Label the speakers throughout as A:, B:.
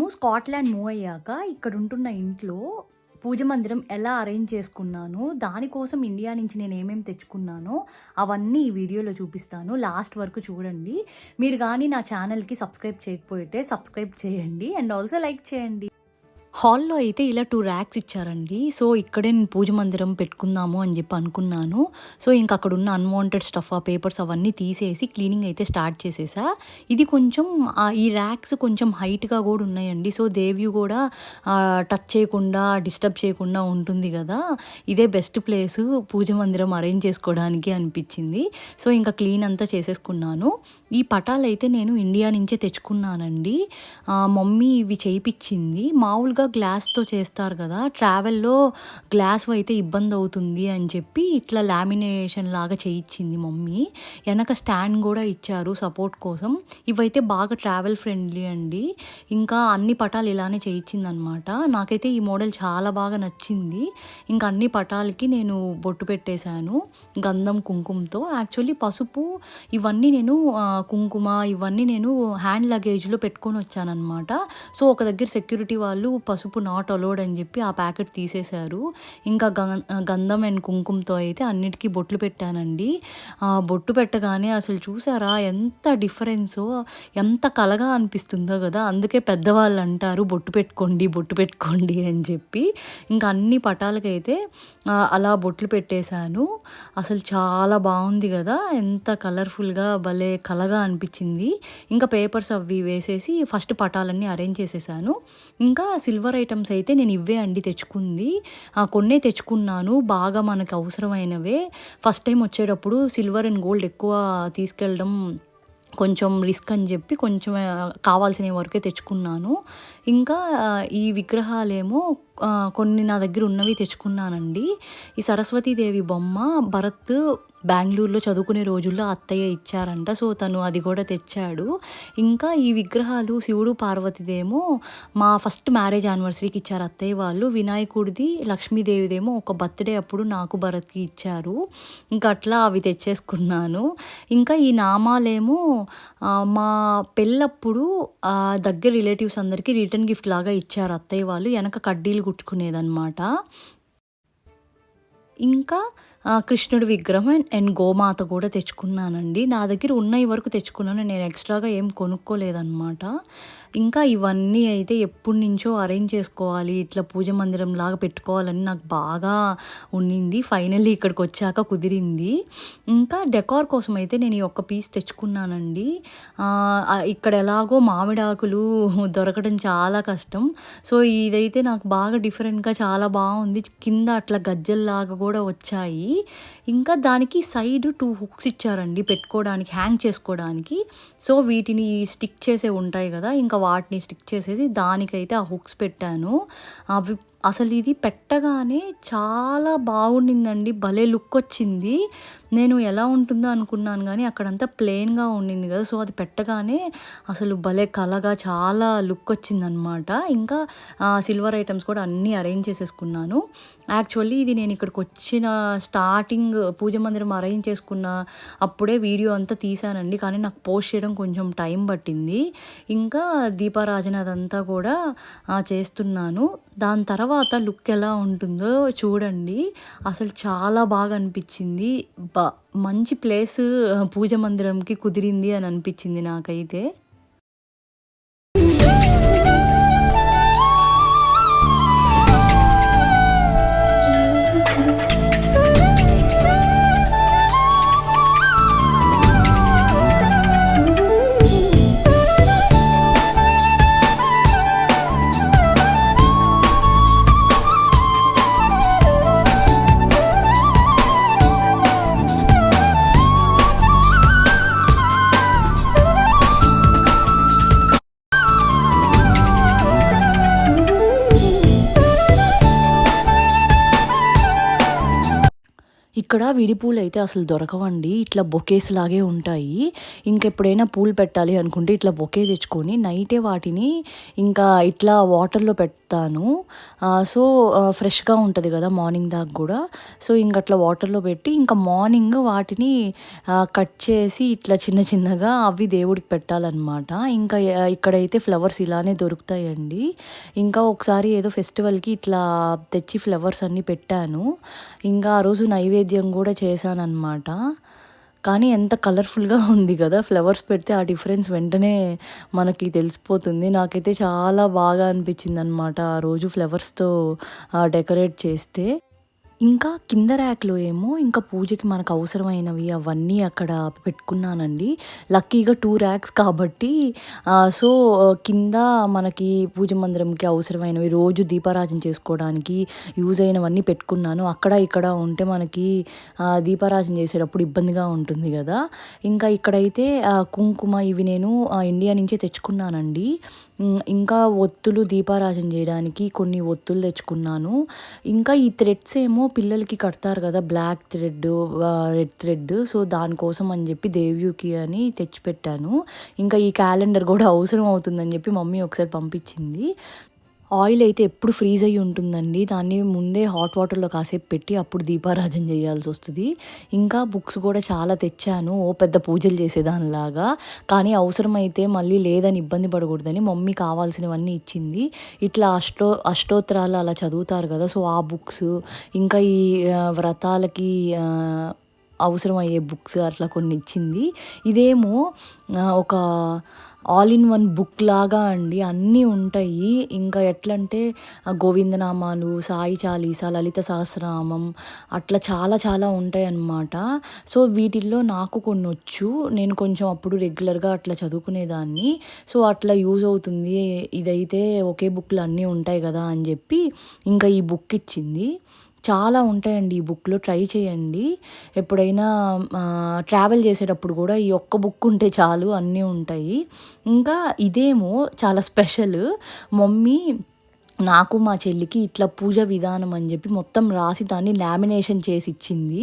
A: నేను Scotland move అయ్యాక ఇక్కడ ఉంటున్న ఇంట్లో పూజ మందిరం ఎలా అరేంజ్ చేసుకున్నాను, దానికోసం ఇండియా నుంచి నేను ఏమేమి తెచ్చుకున్నానో అవన్నీ ఈ వీడియోలో చూపిస్తాను. లాస్ట్ వరకు చూడండి. మీరు కానీ నా ఛానల్కి సబ్స్క్రైబ్ చేయకపోతే సబ్స్క్రైబ్ చేయండి అండ్ ఆల్సో లైక్ చేయండి. హాల్లో అయితే ఇలా 2 ర్యాక్స్ ఇచ్చారండి. సో ఇక్కడే నేను పూజ మందిరం పెట్టుకుందాము అని చెప్పి అనుకున్నాను. సో ఇంక అక్కడ ఉన్న అన్వాంటెడ్ స్టఫ్ ఆ పేపర్స్ అవన్నీ తీసేసి క్లీనింగ్ అయితే స్టార్ట్ చేసేసా. ఇది కొంచెం ఈ ర్యాక్స్ కొంచెం హైట్గా కూడా ఉన్నాయండి. సో దేవి కూడా టచ్ చేయకుండా డిస్టర్బ్ చేయకుండా ఉంటుంది కదా, ఇదే బెస్ట్ ప్లేస్ పూజ మందిరం అరేంజ్ చేసుకోవడానికి అనిపించింది. సో ఇంకా క్లీన్ అంతా చేసేసుకున్నాను. ఈ పటాలు అయితే నేను ఇండియా నుంచే తెచ్చుకున్నానండి. మమ్మీ ఇవి చేయించింది. మామూలుగా గ్లాస్తో చేస్తారు కదా, ట్రావెల్లో గ్లాస్ అయితే ఇబ్బంది అవుతుంది అని చెప్పి ఇట్లా లామినేషన్ లాగా చేయించింది మమ్మీ. వెనక స్టాండ్ కూడా ఇచ్చారు సపోర్ట్ కోసం. ఇవైతే బాగా ట్రావెల్ ఫ్రెండ్లీ అండి. ఇంకా అన్ని పటాలు ఇలానే చేయించింది అనమాట. నాకైతే ఈ మోడల్ చాలా బాగా నచ్చింది. ఇంకా అన్ని పటాలకి నేను బొట్టు పెట్టేశాను గంధం కుంకుమతో. యాక్చువల్లీ పసుపు ఇవన్నీ నేను కుంకుమ ఇవన్నీ నేను హ్యాండ్ లగేజ్లో పెట్టుకొని వచ్చానమాట. సో ఒక దగ్గర సెక్యూరిటీ వాళ్ళు పసుపు నాట్ అలౌడ్ అని చెప్పి ఆ ప్యాకెట్ తీసేశారు. ఇంకా గంధం అండ్ కుంకుమతో అయితే అన్నిటికీ బొట్లు పెట్టానండి. బొట్టు పెట్టగానే అసలు చూసారా ఎంత డిఫరెన్సో, ఎంత కలగా అనిపిస్తుందో కదా. అందుకే పెద్దవాళ్ళు అంటారు బొట్టు పెట్టుకోండి అని చెప్పి. ఇంకా అన్ని పటాలకైతే అలా బొట్లు పెట్టేశాను. అసలు చాలా బాగుంది కదా, ఎంత కలర్ఫుల్గా భలే కలగా అనిపించింది. ఇంకా పేపర్స్ అవి వేసేసి ఫస్ట్ పటాలన్నీ అరేంజ్ చేసేసాను. ఇంకా సిల్వర్ ఐటమ్స్ అయితే నేను ఇవే అండి తెచ్చుకుంది. కొన్నే తెచ్చుకున్నాను, బాగా మనకు అవసరమైనవే. ఫస్ట్ టైం వచ్చేటప్పుడు సిల్వర్ అండ్ గోల్డ్ ఎక్కువ తీసుకెళ్ళడం కొంచెం రిస్క్ అని చెప్పి కొంచెం కావాల్సిన వరకే తెచ్చుకున్నాను. ఇంకా ఈ విగ్రహాలేమో కొన్ని నా దగ్గర ఉన్నవి తెచ్చుకున్నానండి. ఈ సరస్వతీదేవి బొమ్మ భరత్ బెంగళూరులో చదువుకునే రోజుల్లో అత్తయ్య ఇచ్చారంట. సో తను అది కూడా తెచ్చాడు. ఇంకా ఈ విగ్రహాలు శివుడు పార్వతిదేమో మా ఫస్ట్ మ్యారేజ్ యానివర్సరీకి ఇచ్చారు అత్తయ్య వాళ్ళు. వినాయకుడిది లక్ష్మీదేవిదేమో ఒక బర్త్డే అప్పుడు నాకు భరత్కి ఇచ్చారు. ఇంకా అట్లా అవి తెచ్చేసుకున్నాను. ఇంకా ఈ నామాలేమో మా పెళ్ళప్పుడు దగ్గర రిలేటివ్స్ అందరికీ రిటర్న్ గిఫ్ట్ లాగా ఇచ్చారు అత్తయ్య వాళ్ళు. వెనక కడ్డీలు కుట్టుకునేదన్నమాట. ఇంకా కృష్ణుడి విగ్రహం అండ్ గోమాత కూడా తెచ్చుకున్నానండి. నా దగ్గర ఉన్నవి వరకు తెచ్చుకున్నాను, నేను ఎక్స్ట్రాగా ఏం కొనుక్కోలేదన్నమాట. ఇంకా ఇవన్నీ అయితే ఎప్పటి నుంచో అరేంజ్ చేసుకోవాలి, ఇట్లా పూజ మందిరం లాగా పెట్టుకోవాలని నాకు బాగా ఉండింది. ఫైనల్లీ ఇక్కడికి వచ్చాక కుదిరింది. ఇంకా డెకార్ కోసం అయితే నేను ఈ ఒక్క పీస్ తెచ్చుకున్నానండి. ఇక్కడ ఎలాగో మామిడాకులు దొరకడం చాలా కష్టం. సో ఇదైతే నాకు బాగా డిఫరెంట్గా చాలా బాగుంది. కింద అట్లా గజ్జల్లాగా కూడా వచ్చాయి. ఇంకా దానికి సైడ్ 2 హుక్స్ ఇచ్చారండి పెట్టుకోవడానికి, హ్యాంగ్ చేసుకోవడానికి. సో వీటిని స్టిక్ చేసే ఉంటాయి కదా, ఇంకా వాటిని స్టిక్ చేసేసి దానికైతే ఆ హుక్స్ పెట్టాను. అవి అసలు ఇది పెట్టగానే చాలా బాగుండిందండి, భలే లుక్ వచ్చింది. నేను ఎలా ఉంటుందో అనుకున్నాను కానీ అక్కడంతా ప్లెయిన్గా ఉండింది కదా. సో అది పెట్టగానే అసలు భలే కలగా చాలా లుక్ వచ్చిందనమాట. ఇంకా సిల్వర్ ఐటమ్స్ కూడా అన్నీ అరేంజ్ చేసేసుకున్నాను. యాక్చువల్లీ ఇది నేను ఇక్కడికి వచ్చిన స్టార్టింగ్ పూజ మందిరం అరేంజ్ చేసుకున్న అప్పుడే వీడియో అంతా తీసానండి, కానీ నాకు పోస్ట్ చేయడం కొంచెం టైం పట్టింది. ఇంకా దీపారాజన అదంతా కూడా చేస్తున్నాను. దాని తర్వాత లుక్ ఎలా ఉంటుందో చూడండి. అసలు చాలా బాగా అనిపించింది. మంచి ప్లేస్ పూజ మందిరంకి కుదిరింది అని అనిపించింది నాకైతే. ఇక్కడ విడి పూలు అయితే అసలు దొరకవండి, ఇట్లా బొకేస్ లాగే ఉంటాయి. ఇంకెప్పుడైనా పూలు పెట్టాలి అనుకుంటే ఇట్లా బొకే తెచ్చుకొని నైటే వాటిని ఇంకా ఇట్లా వాటర్లో పెడతాను. సో, ఫ్రెష్‌గా ఉంటది గదా! మార్నింగ్ దాకా గూడా. సో, ఇంకట్లా వాటర్‌లో పెట్టి ఇంకా మార్నింగ్ వాటిని కట్ చేసి ఇట్లా చిన్న చిన్నగా అవి దేవుడికి పెట్టాలనమాట. ఇంకా ఇక్కడైతే ఫ్లవర్స్ ఇలానే దొరుకుతాయండి. ఇంకా ఒకసారి ఏదో ఫెస్టివల్‌కి ఇట్లా తెచ్చి ఫ్లవర్స్ అన్నీ పెట్టాను. ఇంకా ఆ రోజు నైవేద్యం గూడా చేశాననమాట. కానీ ఎంత కలర్‌ఫుల్‌గా ఉంది గదా! ఫ్లవర్స్ పెడితే ఆ డిఫరెన్స్ వెంటనే మనకి తెలిసిపోతుంది. నాకైతే చాలా బాగా అనిపించిందనమాట ఆ రోజు ఫ్లవర్స్‌తో డెకరేట్ చేస్తే. ఇంకా కింద ర్యాక్‌లో ఏమో ఇంకా పూజకి మనకు అవసరమైనవి అవన్నీ అక్కడ పెట్టుకున్నానండి. లక్కీగా 2 ర్యాక్స్ కాబట్టి సో, కింద మనకి పూజ మందిరంకి అవసరమైనవి రోజు దీపారాజన చేసుకోవడానికి యూజ్ అయినవన్నీ పెట్టుకున్నాను. అక్కడ ఇక్కడ ఉంటే మనకి దీపారాజన చేసేటప్పుడు ఇబ్బందిగా ఉంటుంది గదా! ఇంకా ఇక్కడైతే కుంకుమ ఇవి నేను ఇండియా నుంచే తెచ్చుకున్నానండి. ఇంకా ఒత్తులు దీపారాజన చేయడానికి కొన్ని ఒత్తులు తెచ్చుకున్నాను. ఇంకా ఈ థ్రెడ్స్ ఏమో పిల్లలకి కడతారు కదా! Black thread, red thread. So, దానికోసం అని చెప్పి దేవ్యూకి అని తెచ్చిపెట్టాను. ఇంకా ఈ క్యాలెండర్ కూడా అవసరం అవుతుందని చెప్పి మమ్మీ ఒకసారి పంపించింది. ఆయిల్ అయితే ఎప్పుడు ఫ్రీజ్ అయ్యి ఉంటుందండి. దాన్ని ముందే హాట్ వాటర్‌లో కాసేపు పెట్టి అప్పుడు దీపారాజన చేయాల్సొస్తది. ఇంకా బుక్స్ కూడా చాలా తెచ్చాను. ఓ పెద్ద పూజలు చేసేదానిలాగా. కానీ అవసరమైతే మళ్ళీ లేదని ఇబ్బంది పడకూడదని మమ్మీ కావాల్సినవన్నీ ఇచ్చింది. ఇట్లా అష్టోత్తరాలు అలా చదువుతారు కదా! సో, ఆ బుక్స్ ఇంకా ఈ వ్రతాలకి అవసరమయ్యే బుక్స్ అట్లా కొన్ని ఇచ్చింది. ఇదేమో ఒక ఆల్ ఇన్ వన్ బుక్ లాగా అండి. అన్నీ ఉంటాయి. ఇంకా ఎట్లంటే గోవిందనామాలు, సాయి చాలీసా, లలిత సహస్రనామం అట్లా చాలా చాలా ఉంటాయన్నమాట. సో, వీటిల్లో నాకు కొన్నొచ్చు. నేను కొంచెం అప్పుడు రెగ్యులర్‌గా అట్లా చదువుకునేదాన్ని. సో, అట్లా యూజ్ అవుతుంది. ఇదైతే ఒకే బుక్‌లో అన్నీ ఉంటాయి గదా! అని జెప్పి ఇంకా ఈ బుక్ ఇచ్చింది. చాలా ఉంటాయండి ఈ బుక్‌లో. ట్రై చేయండి. ఎప్పుడైనా ట్రావెల్ చేసేటప్పుడు గూడా ఈ ఒక్క బుక్ ఉంటే చాలు అన్నీ ఉంటాయి. ఇంకా ఇదేమో చాలా స్పెషల్. మమ్మీ నాకు, మా చెల్లికి ఇట్లా పూజ విధానం అని జెప్పి మొత్తం రాసి దాన్ని లామినేషన్ చేసి ఇచ్చింది.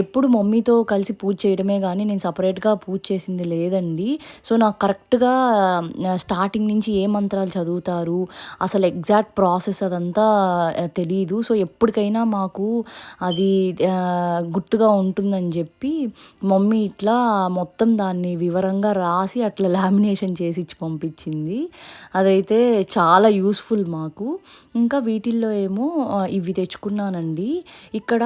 A: ఎప్పుడు మమ్మీతో కలిసి పూజ చేయడమే గానీ నేను సెపరేట్‌గా పూజ చేసింది లేదండి. సో, నాకు కరెక్ట్‌గా స్టార్టింగ్ నుంచి ఏ మంత్రాలు చదువుతారు, అసలు ఎగ్జాక్ట్ ప్రాసెస్ అదంతా తెలీదు. సో, ఎప్పటికైనా మాకు అది గుర్తుగా ఉంటుందని జెప్పి మమ్మీ ఇట్లా మొత్తం దాన్ని వివరంగా రాసి అట్లా లామినేషన్ చేసిచ్చి పంపించింది. అదైతే చాలా యూజ్‌ఫుల్ మాకు. ఇంకా వీటిల్లో ఏమో ఇవి తెచ్చుకున్నానండి. ఇక్కడ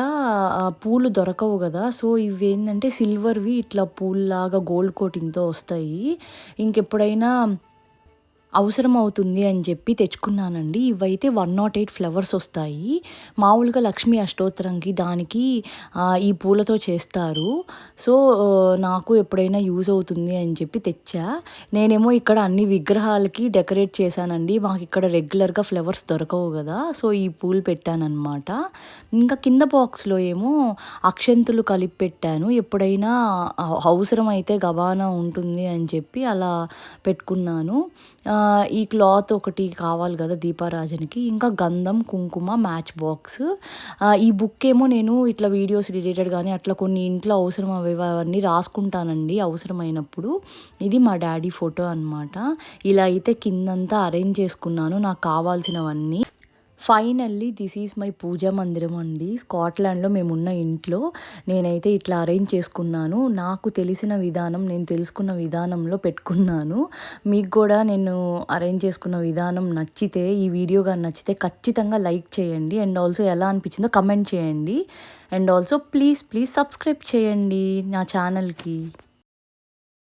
A: పూలు దొరకవు గదా! సో, ఇవేందంటే సిల్వర్‌వి ఇట్లా పూల్లాగా గోల్డ్ కోటింగ్‌తో వస్తాయి. ఇంకెప్పుడైనా అవసరం అవుతుంది అని చెప్పి తెచ్చుకున్నానండి. ఇవైతే 108 ఫ్లవర్స్ వస్తాయి. మామూలుగా లక్ష్మీ అష్టోత్తరంకి దానికి ఈ పూలతో చేస్తారు. సో, నాకు ఎప్పుడైనా యూజ్ అవుతుంది అని చెప్పి తెచ్చా. నేనేమో ఇక్కడ అన్ని విగ్రహాలకి డెకరేట్ చేశానండి. మాకిక్కడ రెగ్యులర్‌గా ఫ్లవర్స్ దొరకవు గదా! సో, ఈ పూలు పెట్టాననమాట. ఇంకా కింద బాక్స్‌లో ఏమో అక్షంతులు కలిపి పెట్టాను. ఎప్పుడైనా అవసరమైతే గబానా ఉంటుంది అని చెప్పి అలా పెట్టుకున్నాను. ఈ క్లాత్ ఒకటి కావాలి గదా! దీపారాజనకి. ఇంకా గంధం, కుంకుమ, మ్యాచ్ బాక్స్. ఈ బుక్ ఏమో నేను ఇట్లా వీడియోస్ రిలేటెడ్ గానీ అట్లా కొన్ని ఇంట్లో అవసరం అవేవి అవన్నీ రాసుకుంటానండి అవసరమైనప్పుడు. ఇది మా డ్యాడీ ఫోటో అనమాట. ఇలా అయితే కిందంతా అరేంజ్ చేసుకున్నాను నాకు కావాల్సినవన్నీ. ఫైనల్లీ దిస్ ఈజ్ మై పూజా మందిరం అండి. స్కాట్లాండ్‌లో మేమున్న ఇంట్లో నేనైతే ఇట్లా అరేంజ్ చేసుకున్నాను. నాకు తెలిసిన విధానం, నేను తెలుసుకున్న విధానంలో పెట్టుకున్నాను. మీకు కూడా నేను అరేంజ్ చేసుకున్న విధానం నచ్చితే, ఈ వీడియో గాని నచ్చితే ఖచ్చితంగా లైక్ చేయండి. అండ్ ఆల్సో ఎలా అనిపించిందో కమెంట్ చేయండి. అండ్ ఆల్సో ప్లీజ్ సబ్స్క్రైబ్ చేయండి నా ఛానల్‌కి.